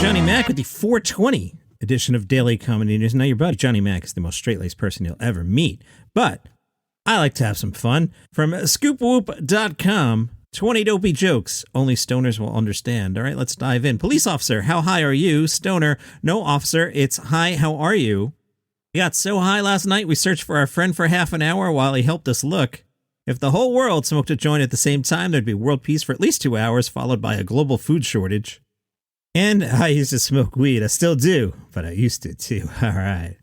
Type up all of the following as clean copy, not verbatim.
Johnny Mac with the 420 edition of Daily Comedy News. Now, your buddy Johnny Mac is the most straight-laced person you'll ever meet, but I like to have some fun. From scoopwhoop.com, 20 dopey jokes only stoners will understand. All right, let's dive in. Police officer, how high are you? Stoner, no officer, it's hi, how are you? We got so high last night we searched for our friend for half an hour while he helped us look. If the whole world smoked a joint at the same time, there'd be world peace for at least 2 hours, followed by a global food shortage. And I used to smoke weed. I still do, but I used to too. All right.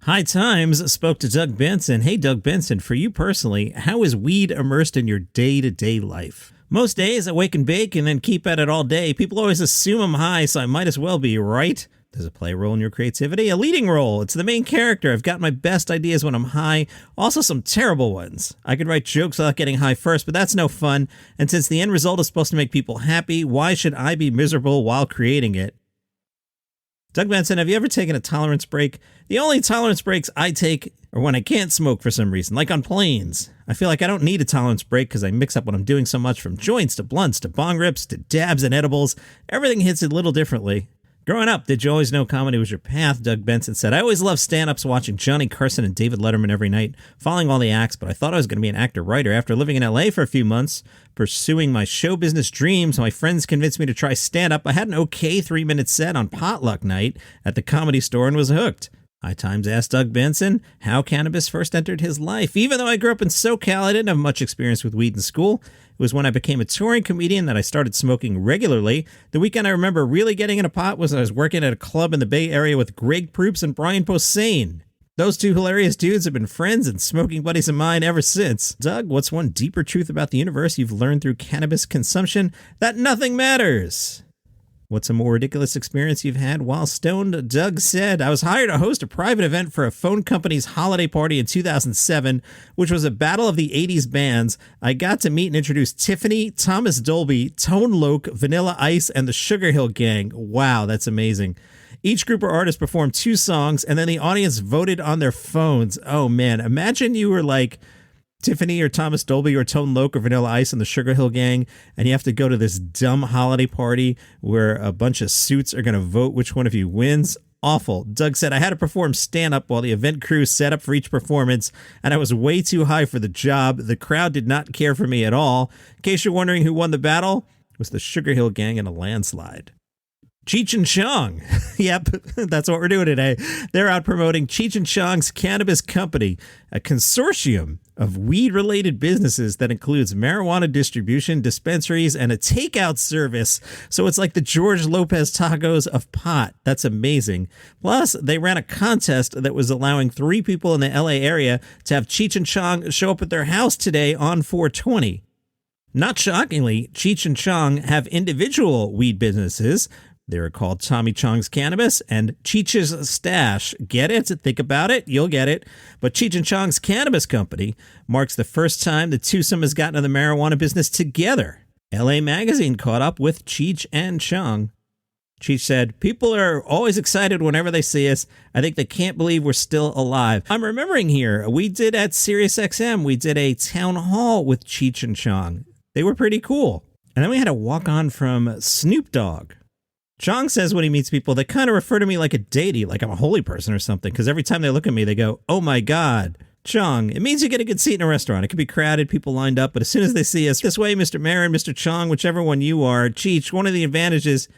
High Times spoke to Doug Benson. Hey, Doug Benson, for you personally, how is weed immersed in your day-to-day life? Most days I wake and bake and then keep at it all day. People always assume I'm high, so I might as well be, right? Does it play a role in your creativity? A leading role. It's the main character. I've got my best ideas when I'm high. Also some terrible ones. I could write jokes without getting high first, but that's no fun. And since the end result is supposed to make people happy, why should I be miserable while creating it? Doug Benson, have you ever taken a tolerance break? The only tolerance breaks I take are when I can't smoke for some reason, like on planes. I feel like I don't need a tolerance break because I mix up what I'm doing so much, from joints to blunts to bong rips to dabs and edibles. Everything hits a little differently. Growing up, did you always know comedy was your path? Doug Benson said, I always loved stand-ups, watching Johnny Carson and David Letterman every night, following all the acts, but I thought I was going to be an actor-writer. After living in LA for a few months, pursuing my show business dreams, my friends convinced me to try stand-up. I had an okay 3-minute set on potluck night at the Comedy Store and was hooked. High Times asked Doug Benson how cannabis first entered his life. Even though I grew up in SoCal, I didn't have much experience with weed in school. It was when I became a touring comedian that I started smoking regularly. The weekend I remember really getting in a pot was when I was working at a club in the Bay Area with Greg Proops and Brian Posehn. Those two hilarious dudes have been friends and smoking buddies of mine ever since. Doug, what's one deeper truth about the universe you've learned through cannabis consumption? That nothing matters. What's a more ridiculous experience you've had while stoned? Doug said, I was hired to host a private event for a phone company's holiday party in 2007, which was a battle of the 80s bands. I got to meet and introduce Tiffany, Thomas Dolby, Tone Loc, Vanilla Ice, and the Sugar Hill Gang. Wow, that's amazing. Each group or artist performed 2 songs, and then the audience voted on their phones. Oh, man. Imagine you were like Tiffany or Thomas Dolby or Tone Loc or Vanilla Ice and the Sugar Hill Gang, and you have to go to this dumb holiday party where a bunch of suits are going to vote which one of you wins. Awful. Doug said, I had to perform stand-up while the event crew set up for each performance, and I was way too high for the job. The crowd did not care for me at all. In case you're wondering who won the battle, it was the Sugar Hill Gang in a landslide. Cheech and Chong. Yep, that's what we're doing today. They're out promoting Cheech and Chong's Cannabis Company, a consortium of weed-related businesses that includes marijuana distribution, dispensaries, and a takeout service. So it's like the George Lopez tacos of pot. That's amazing. Plus, they ran a contest that was allowing 3 people in the LA area to have Cheech and Chong show up at their house today on 420. Not shockingly, Cheech and Chong have individual weed businesses. They were called Tommy Chong's Cannabis and Cheech's Stash. Get it? Think about it. You'll get it. But Cheech and Chong's Cannabis Company marks the first time the twosome has gotten into the marijuana business together. LA Magazine caught up with Cheech and Chong. Cheech said, people are always excited whenever they see us. I think they can't believe we're still alive. I'm remembering here, we did at SiriusXM, we did a town hall with Cheech and Chong. They were pretty cool. And then we had a walk-on from Snoop Dogg. Chong says when he meets people, they kind of refer to me like a deity, like I'm a holy person or something, because every time they look at me, they go, oh my God. Chong, it means you get a good seat in a restaurant. It could be crowded, people lined up, but as soon as they see us, this way, Mr. Marin, Mr. Chong, whichever one you are, Cheech, one of the advantages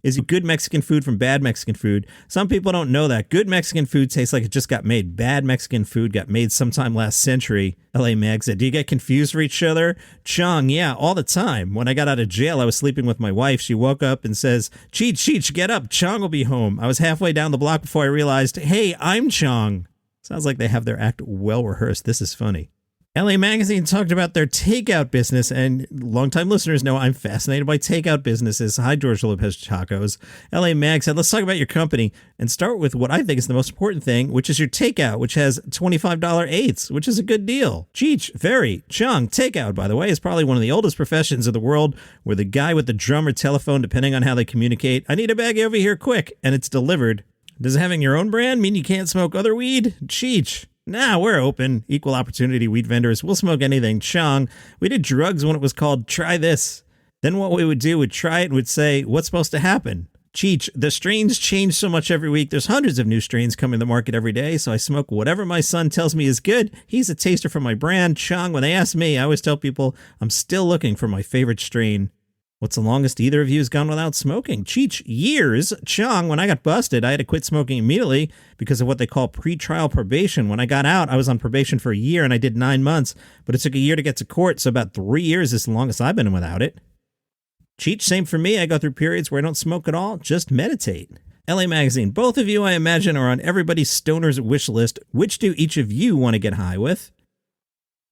is good Mexican food from bad Mexican food. Some people don't know that. Good Mexican food tastes like it just got made. Bad Mexican food got made sometime last century. LA Mag said, do you get confused for each other? Chong, yeah, all the time. When I got out of jail, I was sleeping with my wife. She woke up and says, Cheech, get up. Chong will be home. I was halfway down the block before I realized, hey, I'm Chong. Sounds like they have their act well rehearsed. This is funny. LA Magazine talked about their takeout business, and longtime listeners know I'm fascinated by takeout businesses. Hi, George Lopez Tacos. LA Mag said, let's talk about your company and start with what I think is the most important thing, which is your takeout, which has $25 eighths, which is a good deal. Cheech, very. Chong, takeout, by the way, is probably one of the oldest professions of the world, where the guy with the drum or telephone, depending on how they communicate, I need a bag over here quick, and it's delivered. Does having your own brand mean you can't smoke other weed? Cheech. Nah, we're open. Equal opportunity weed vendors. We'll smoke anything. Chong, we did drugs when it was called Try This. Then what we would do, we'd try it and would say, what's supposed to happen? Cheech, the strains change so much every week. There's hundreds of new strains coming to the market every day, so I smoke whatever my son tells me is good. He's a taster for my brand. Chong, when they ask me, I always tell people I'm still looking for my favorite strain. What's the longest either of you has gone without smoking? Cheech, years. Chong, when I got busted, I had to quit smoking immediately because of what they call pretrial probation. When I got out, I was on probation for a year and I did 9 months, but it took a year to get to court, so about 3 years is the longest I've been without it. Cheech, same for me. I go through periods where I don't smoke at all, just meditate. LA Magazine, both of you, I imagine, are on everybody's stoner's wish list. Which do each of you want to get high with?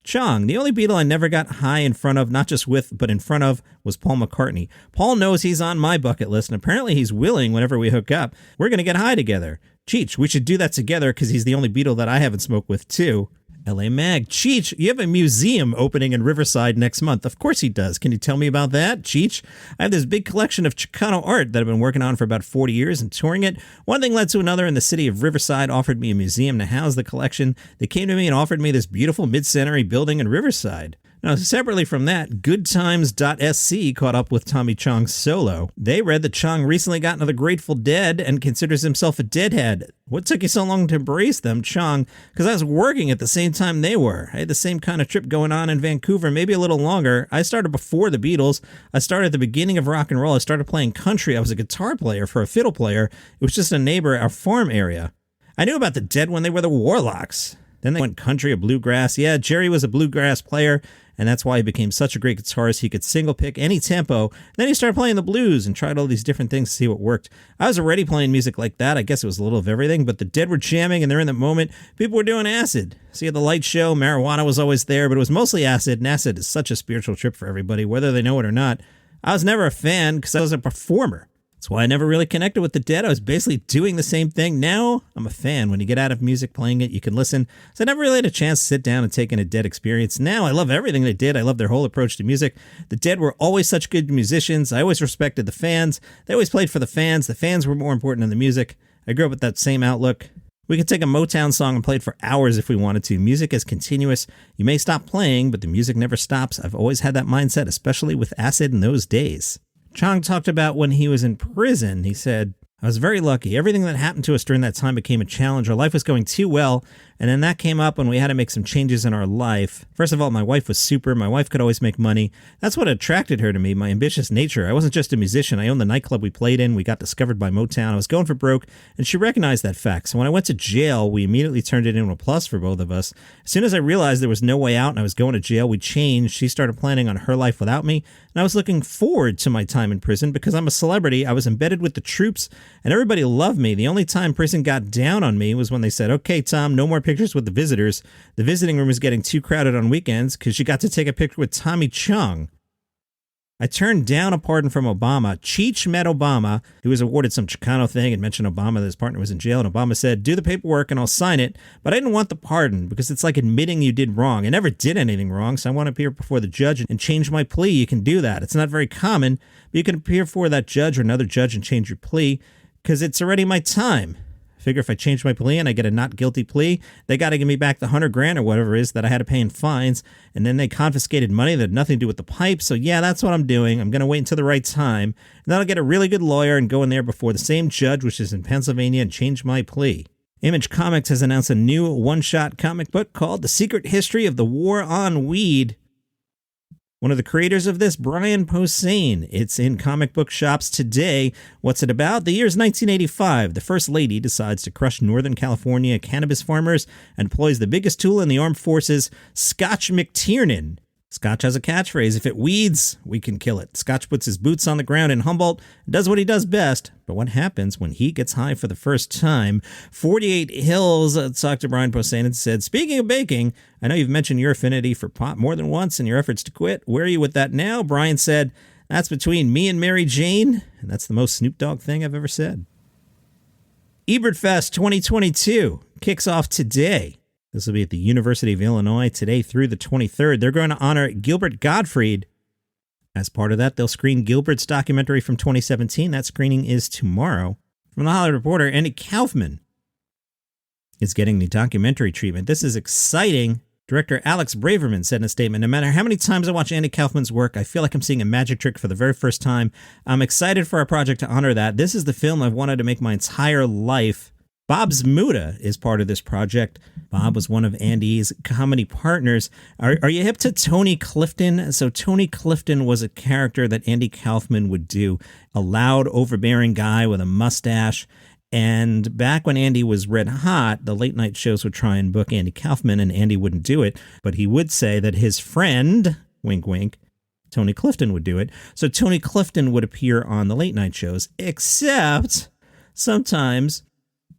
Chong, the only Beatle I never got high in front of, not just with, but in front of, was Paul McCartney. Paul knows he's on my bucket list, and apparently he's willing whenever we hook up. We're going to get high together. Cheech, we should do that together because he's the only Beatle that I haven't smoked with, too. LA Mag, Cheech, you have a museum opening in Riverside next month. Of course he does. Can you tell me about that, Cheech? I have this big collection of Chicano art that I've been working on for about 40 years and touring it. One thing led to another, and the city of Riverside offered me a museum to house the collection. They came to me and offered me this beautiful mid-century building in Riverside. Now, separately from that, GoodTimes.sc caught up with Tommy Chong's solo. They read that Chong recently got into the Grateful Dead and considers himself a deadhead. What took you so long to embrace them, Chong? Because I was working at the same time they were. I had the same kind of trip going on in Vancouver, maybe a little longer. I started before the Beatles. I started at the beginning of rock and roll. I started playing country. I was a guitar player for a fiddle player. It was just a neighbor at our farm area. I knew about the Dead when they were the Warlocks. Then they went country or bluegrass. Yeah, Jerry was a bluegrass player, and that's why he became such a great guitarist. He could single pick any tempo. Then he started playing the blues and tried all these different things to see what worked. I was already playing music like that. I guess it was a little of everything, but the Dead were jamming, and they're in the moment. People were doing acid. So you had the light show. Marijuana was always there, but it was mostly acid, and acid is such a spiritual trip for everybody, whether they know it or not. I was never a fan because I was a performer. That's why I never really connected with the Dead. I was basically doing the same thing. Now, I'm a fan. When you get out of music playing it, you can listen. So I never really had a chance to sit down and take in a Dead experience. Now, I love everything they did. I love their whole approach to music. The Dead were always such good musicians. I always respected the fans. They always played for the fans. The fans were more important than the music. I grew up with that same outlook. We could take a Motown song and play it for hours if we wanted to. Music is continuous. You may stop playing, but the music never stops. I've always had that mindset, especially with acid in those days. Chong talked about when he was in prison. He said, I was very lucky. Everything that happened to us during that time became a challenge. Our life was going too well, and then that came up when we had to make some changes in our life. First of all, my wife was super. My wife could always make money. That's what attracted her to me, my ambitious nature. I wasn't just a musician. I owned the nightclub we played in. We got discovered by Motown. I was going for broke, and she recognized that fact. So when I went to jail, we immediately turned it into a plus for both of us. As soon as I realized there was no way out and I was going to jail, we changed. She started planning on her life without me, and I was looking forward to my time in prison because I'm a celebrity. I was embedded with the troops, and everybody loved me. The only time prison got down on me was when they said, okay, Tom, no more pictures with the visitors. The visiting room is getting too crowded on weekends because you got to take a picture with Tommy Chong. I turned down a pardon from Obama. Cheech met Obama. He was awarded some Chicano thing and mentioned Obama that his partner was in jail. And Obama said, do the paperwork and I'll sign it. But I didn't want the pardon because it's like admitting you did wrong. I never did anything wrong, so I want to appear before the judge and change my plea. You can do that. It's not very common, but you can appear before that judge or another judge and change your plea because it's already my time. I figure if I change my plea and I get a not guilty plea, they got to give me back the $100,000 or whatever it is that I had to pay in fines. And then they confiscated money that had nothing to do with the pipe. So yeah, that's what I'm doing. I'm going to wait until the right time. And then I'll get a really good lawyer and go in there before the same judge, which is in Pennsylvania, and change my plea. Image Comics has announced a new one-shot comic book called The Secret History of the War on Weed. One of the creators of this, Brian Posehn. It's in comic book shops today. What's it about? The year's 1985. The First Lady decides to crush Northern California cannabis farmers and deploys the biggest tool in the armed forces, Scotch McTiernan. Scotch has a catchphrase, if it weeds, we can kill it. Scotch puts his boots on the ground in Humboldt and does what he does best. But what happens when he gets high for the first time? 48 Hills talked to Brian Posehn and said, speaking of baking, I know you've mentioned your affinity for pot more than once in your efforts to quit. Where are you with that now? Brian said, that's between me and Mary Jane, and that's the most Snoop Dogg thing I've ever said. EbertFest 2022 kicks off today. This will be at the University of Illinois today through the 23rd. They're going to honor Gilbert Gottfried. As part of that, they'll screen Gilbert's documentary from 2017. That screening is tomorrow. From the Hollywood Reporter, Andy Kaufman is getting the documentary treatment. This is exciting. Director Alex Braverman said in a statement, "No matter how many times I watch Andy Kaufman's work, I feel like I'm seeing a magic trick for the very first time. I'm excited for our project to honor that. This is the film I've wanted to make my entire life." Bob Zmuda is part of this project. Bob was one of Andy's comedy partners. Are you hip to Tony Clifton? So Tony Clifton was a character that Andy Kaufman would do, a loud, overbearing guy with a mustache. And back when Andy was red hot, the late night shows would try and book Andy Kaufman, and Andy wouldn't do it. But he would say that his friend, wink, wink, Tony Clifton would do it. So Tony Clifton would appear on the late night shows, except sometimes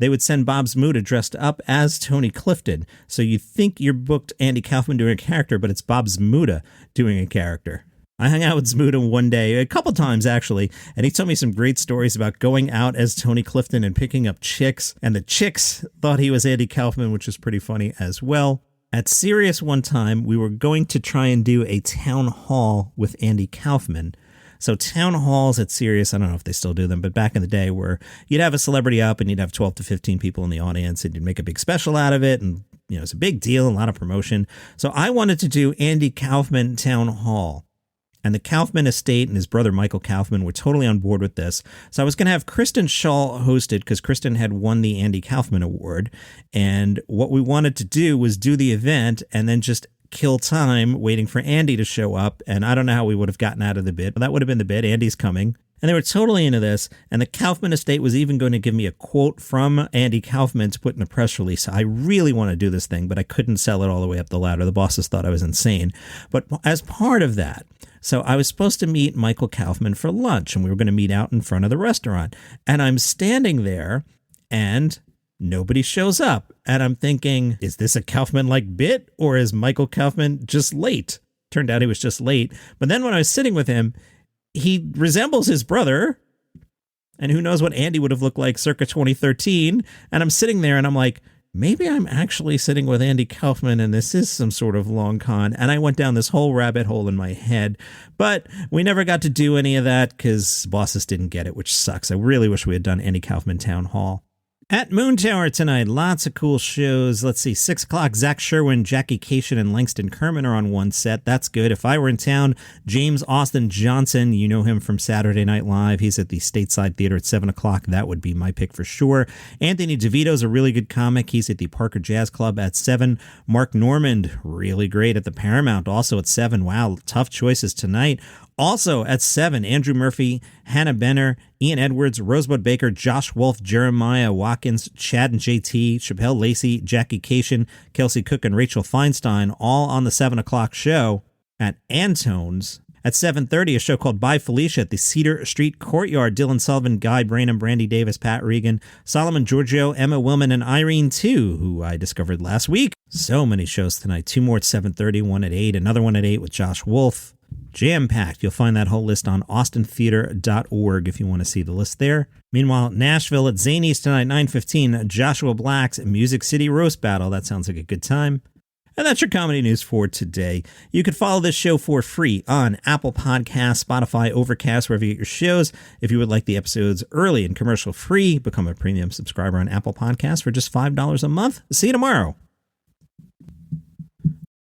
they would send Bob Zmuda dressed up as Tony Clifton. So you think you're booked Andy Kaufman doing a character, but it's Bob Zmuda doing a character. I hung out with Zmuda one day, a couple times actually, and he told me some great stories about going out as Tony Clifton and picking up chicks, and the chicks thought he was Andy Kaufman, which is pretty funny as well. At Sirius one time, we were going to try and do a town hall with Andy Kaufman. So town halls at Sirius, I don't know if they still do them, but back in the day where you'd have a celebrity up and you'd have 12 to 15 people in the audience and you'd make a big special out of it. And, it's a big deal, a lot of promotion. So I wanted to do Andy Kaufman Town Hall. And the Kaufman estate and his brother Michael Kaufman were totally on board with this. So I was going to have Kristen Schaal hosted because Kristen had won the Andy Kaufman Award. And what we wanted to do was do the event and then just kill time waiting for Andy to show up. And I don't know how we would have gotten out of the bit, but that would have been the bit. Andy's coming. And they were totally into this. And the Kaufman estate was even going to give me a quote from Andy Kaufman to put in a press release. I really want to do this thing, but I couldn't sell it all the way up the ladder. The bosses thought I was insane. But as part of that, so I was supposed to meet Michael Kaufman for lunch, and we were going to meet out in front of the restaurant. And I'm standing there, and nobody shows up. And I'm thinking, is this a Kaufman-like bit, or is Michael Kaufman just late? Turned out he was just late. But then when I was sitting with him, he resembles his brother, and who knows what Andy would have looked like circa 2013. And I'm sitting there, and I'm like, maybe I'm actually sitting with Andy Kaufman and this is some sort of long con. And I went down this whole rabbit hole in my head, but we never got to do any of that because bosses didn't get it, which sucks. I really wish we had done Andy Kaufman Town Hall. At Moon Tower tonight, lots of cool shows. Let's see, 6 o'clock, Zach Sherwin, Jackie Cation, and Langston Kerman are on one set. That's good. If I were in town, James Austin Johnson, you know him from Saturday Night Live. He's at the Stateside Theater at 7 o'clock. That would be my pick for sure. Anthony DeVito's a really good comic. He's at the Parker Jazz Club at 7. Mark Normand, really great at the Paramount, also at 7. Wow, tough choices tonight. Also at 7, Andrew Murphy, Hannah Benner, Ian Edwards, Rosebud Baker, Josh Wolf, Jeremiah Watkins, Chad and JT, Chappelle Lacey, Jackie Cation, Kelsey Cook, and Rachel Feinstein, all on the 7 o'clock show at Antone's. At 7:30, a show called Bye Felicia at the Cedar Street Courtyard. Dylan Sullivan, Guy Branum, Brandy Davis, Pat Regan, Solomon Giorgio, Emma Willman, and Irene, too, who I discovered last week. So many shows tonight. 2 more at 7:30, one at 8, another one at 8 with Josh Wolf. Jam-packed. You'll find that whole list on austintheater.org if you want to see the list there. Meanwhile, Nashville at Zanies tonight, 9:15, Joshua Black's Music City Roast Battle. That sounds like a good time. And that's your comedy news for today. You can follow this show for free on Apple Podcasts, Spotify, Overcast, wherever you get your shows. If you would like the episodes early and commercial-free, become a premium subscriber on Apple Podcasts for just $5 a month. See you tomorrow.